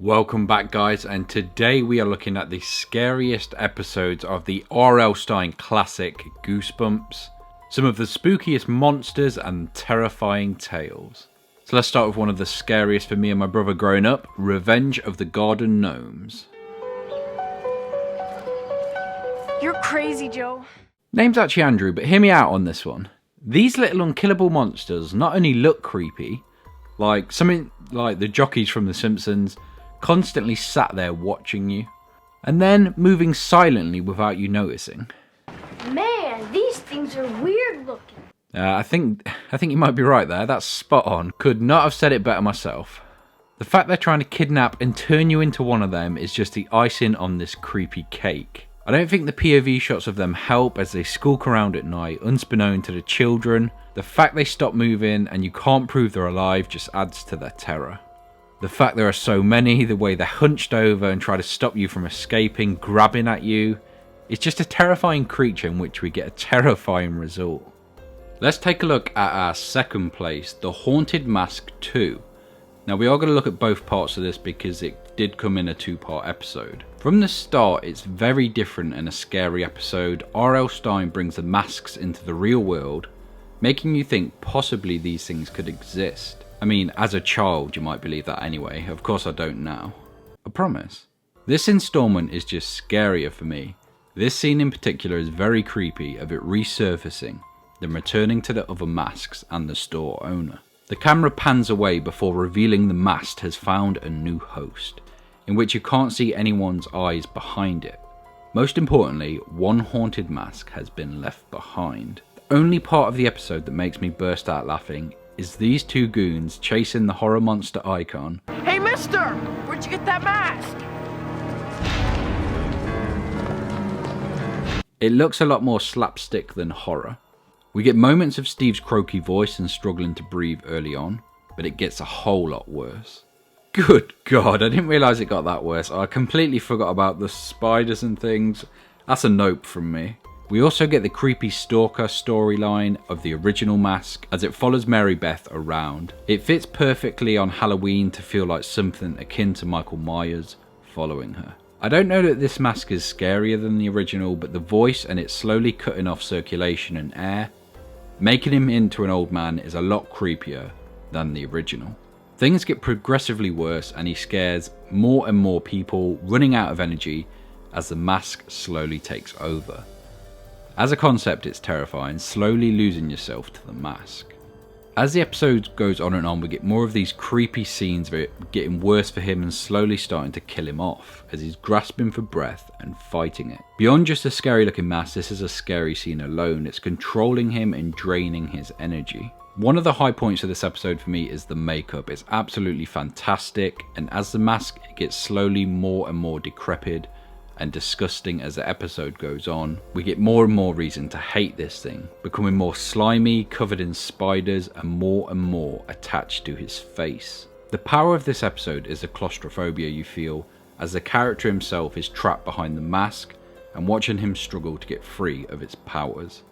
Welcome back, guys, and today we are looking at the scariest episodes of the R.L. Stine classic Goosebumps. Some of the spookiest monsters and terrifying tales. So let's start with one of the scariest for me and my brother growing up, Revenge of the Garden Gnomes. You're crazy, Joe. Name's actually Andrew, but hear me out on this one. These little unkillable monsters not only look creepy, like something like the jockeys from The Simpsons, constantly sat there watching you, and then moving silently without you noticing. Man, these things are weird looking. I think you might be right there. That's spot on. Could not have said it better myself. The fact they're trying to kidnap and turn you into one of them is just the icing on this creepy cake. I don't think the POV shots of them help as they skulk around at night, unbeknown to the children. The fact they stop moving and you can't prove they're alive just adds to their terror. The fact there are so many, the way they're hunched over and try to stop you from escaping, grabbing at you. It's just a terrifying creature in which we get a terrifying result. Let's take a look at our second place, The Haunted Mask 2. Now we are going to look at both parts of this because it did come in a two-part episode. From the start, it's very different and a scary episode. R.L. Stine brings the masks into the real world, making you think possibly these things could exist. I mean, as a child, you might believe that anyway. Of course I don't now. I promise. This installment is just scarier for me. This scene in particular is very creepy of it resurfacing, then returning to the other masks and the store owner. The camera pans away before revealing the mask has found a new host, in which you can't see anyone's eyes behind it. Most importantly, one haunted mask has been left behind. The only part of the episode that makes me burst out laughing is these two goons chasing the horror monster icon. Hey mister, where'd you get that mask? It looks a lot more slapstick than horror. We get moments of Steve's croaky voice and struggling to breathe early on, but it gets a whole lot worse. Good God, I didn't realise it got that worse. I completely forgot about the spiders and things. That's a nope from me. We also get the creepy stalker storyline of the original mask as it follows Mary Beth around. It fits perfectly on Halloween to feel like something akin to Michael Myers following her. I don't know that this mask is scarier than the original, but the voice and it slowly cutting off circulation and air, making him into an old man, is a lot creepier than the original. Things get progressively worse and he scares more and more people, running out of energy as the mask slowly takes over. As a concept, it's terrifying, slowly losing yourself to the mask. As the episode goes on and on, we get more of these creepy scenes of it getting worse for him and slowly starting to kill him off as he's grasping for breath and fighting it. Beyond just a scary looking mask, this is a scary scene alone. It's controlling him and draining his energy. One of the high points of this episode for me is the makeup. It's absolutely fantastic, and as the mask gets slowly more and more decrepit and disgusting as the episode goes on, we get more and more reason to hate this thing, becoming more slimy, covered in spiders, and more attached to his face. The power of this episode is the claustrophobia you feel as the character himself is trapped behind the mask and watching him struggle to get free of its powers.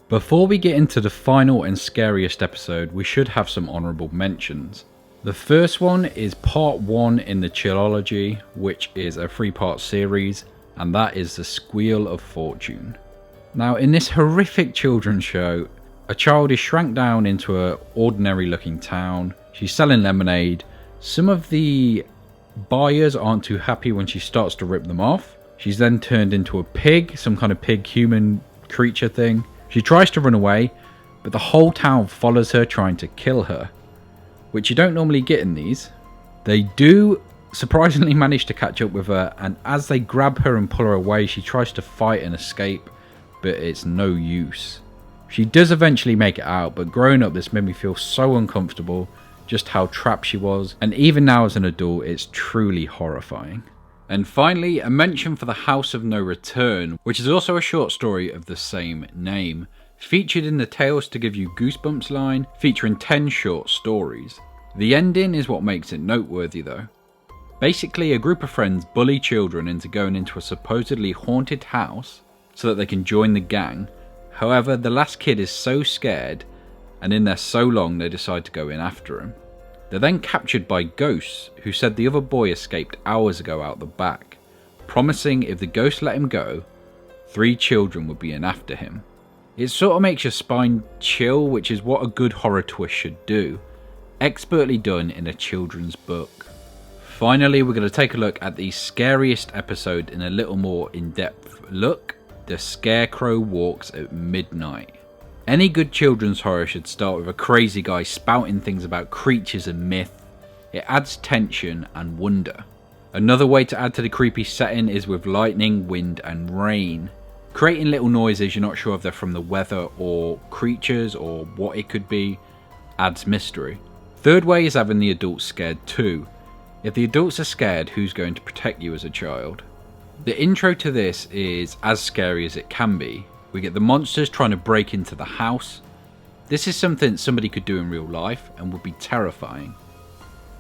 Before we get into the final and scariest episode, we should have some honourable mentions. The first one is part 1 in the Chillology, which is a 3-part series, and that is the Squeak of Fortune. Now, in this horrific children's show, a child is shrank down into an ordinary looking town. She's selling lemonade. Some of the buyers aren't too happy when she starts to rip them off. She's then turned into a pig, some kind of pig human creature thing. She tries to run away, but the whole town follows her trying to kill her, which you don't normally get in these. They do surprisingly manage to catch up with her, and as they grab her and pull her away, she tries to fight and escape, but it's no use. She does eventually make it out, but growing up this made me feel so uncomfortable, just how trapped she was, and even now as an adult it's truly horrifying. And finally, a mention for The House of No Return, which is also a short story of the same name, featured in the Tales to Give You Goosebumps line, featuring 10 short stories. The ending is what makes it noteworthy though. Basically, a group of friends bully children into going into a supposedly haunted house so that they can join the gang. However, the last kid is so scared, and in there so long they decide to go in after him. They're then captured by ghosts who said the other boy escaped hours ago out the back, promising if the ghost let him go, 3 children would be in after him. It sort of makes your spine chill, which is what a good horror twist should do, expertly done in a children's book. Finally, we're going to take a look at the scariest episode in a little more in-depth look, The Scarecrow Walks at Midnight. Any good children's horror should start with a crazy guy spouting things about creatures and myth. It adds tension and wonder. Another way to add to the creepy setting is with lightning, wind and rain. Creating little noises you're not sure if they're from the weather or creatures or what it could be adds mystery. Third way is having the adults scared too. If the adults are scared, who's going to protect you as a child? The intro to this is as scary as it can be. We get the monsters trying to break into the house. This is something somebody could do in real life and would be terrifying.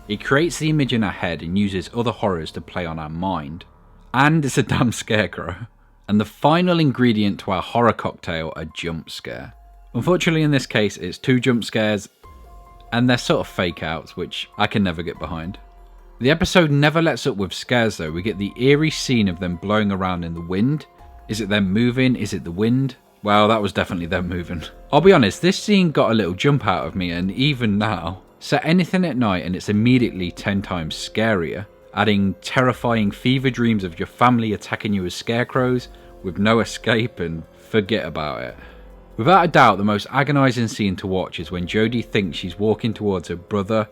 It creates the image in our head and uses other horrors to play on our mind. And it's a damn scarecrow. And the final ingredient to our horror cocktail, a jump scare. Unfortunately in this case it's 2 jump scares and they're sort of fake outs, which I can never get behind. The episode never lets up with scares though. We get the eerie scene of them blowing around in the wind. Is it them moving? Is it the wind? Well, that was definitely them moving. I'll be honest, this scene got a little jump out of me, and even now, set anything at night and it's immediately 10 times scarier, adding terrifying fever dreams of your family attacking you as scarecrows with no escape, and forget about it. Without a doubt, the most agonising scene to watch is when Jodie thinks she's walking towards her brother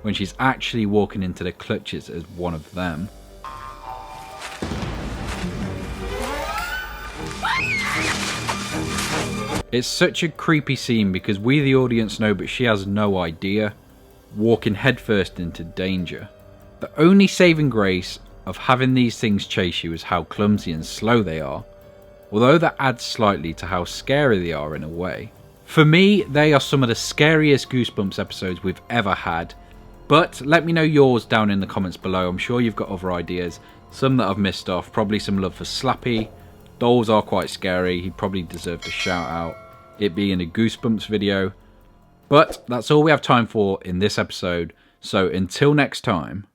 when she's actually walking into the clutches as one of them. It's such a creepy scene because we the audience know but she has no idea, walking headfirst into danger. The only saving grace of having these things chase you is how clumsy and slow they are, although that adds slightly to how scary they are in a way. For me, they are some of the scariest Goosebumps episodes we've ever had, but let me know yours down in the comments below. I'm sure you've got other ideas, some that I've missed off, probably some love for Slappy. Dolls are quite scary, he probably deserved a shout out, it being a Goosebumps video. But that's all we have time for in this episode, so until next time,